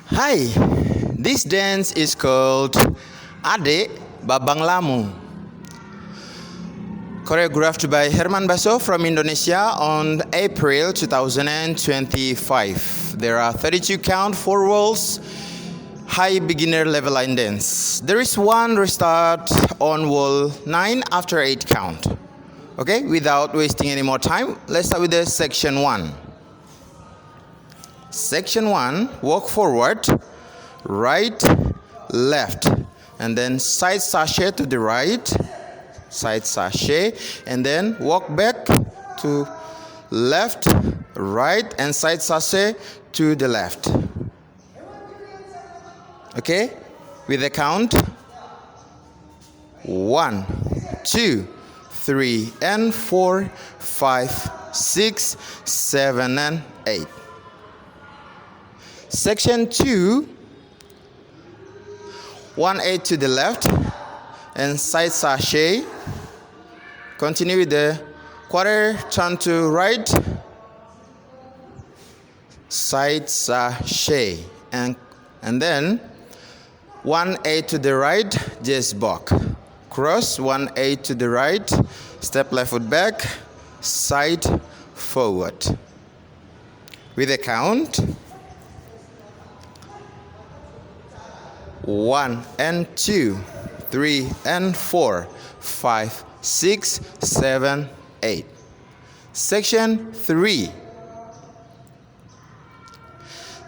Hi, this dance is called Ade Babang Lamu, choreographed by Herman Baso from Indonesia on April 2025. There are 32 count, 4 walls, high beginner level line dance. There is one restart on wall 9 after 8 count. Okay, without wasting any more time, let's start with the section 1. Section 1, walk forward, right, left, and then side sashay to the right, side sashay, and then walk back to left, right, and side sashay to the left. Okay, with the count 1, 2, 3, and 4, 5, 6, 7, and 8. Section 2, 1/8 to the left and side sashay. Continue with the quarter turn to right, side sashay, and then 1/8 to the right, just walk. Cross 1/8 to the right, step left foot back, side forward. With a count 1 and 2, 3 and 4, 5, 6, 7, 8. Section 3.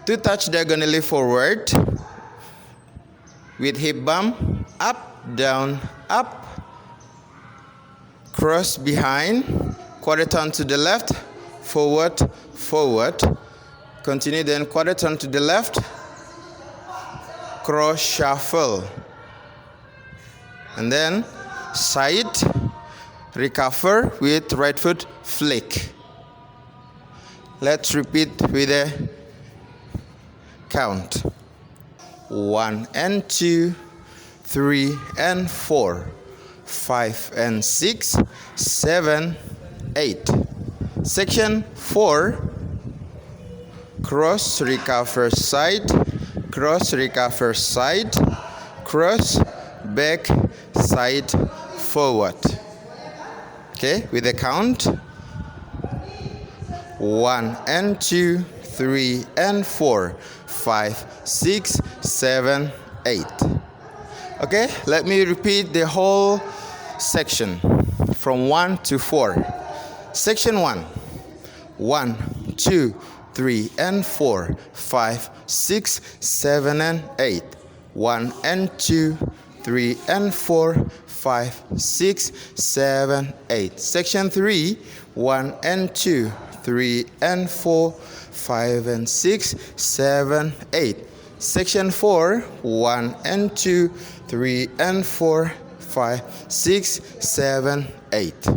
To touch diagonally forward with hip bump, up, down, up, cross behind, quarter turn to the left, forward, forward. Continue then quarter turn to the left, cross shuffle, and then side recover with right foot flick. Let's repeat with a count 1 and 2, 3 and 4, 5 and 6, 7, 8. Section 4, cross recover side, cross recover side, cross back side forward. Okay, with a count 1 and 2, 3 and 4, 5, 6, 7, 8. Okay, let me repeat the whole section from 1 to 4. Section 1, 1, 2, 3 and 4, 5, 6, 7 and 8. 1 and 2, 3 and 4, 5, 6, 7, 8. Section 3, 1 and 2, 3 and 4, 5 and 6, 7, 8. Section 4, 1 and 2, 3 and 4, 5, 6, 7, 8.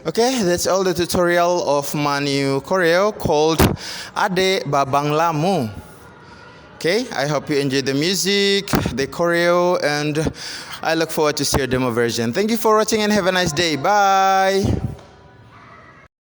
Okay, that's all the tutorial of my new choreo called Ade Babang Lamu. Okay, I hope you enjoyed the music, the choreo, and I look forward to see your demo version. Thank you for watching and have a nice day. Bye.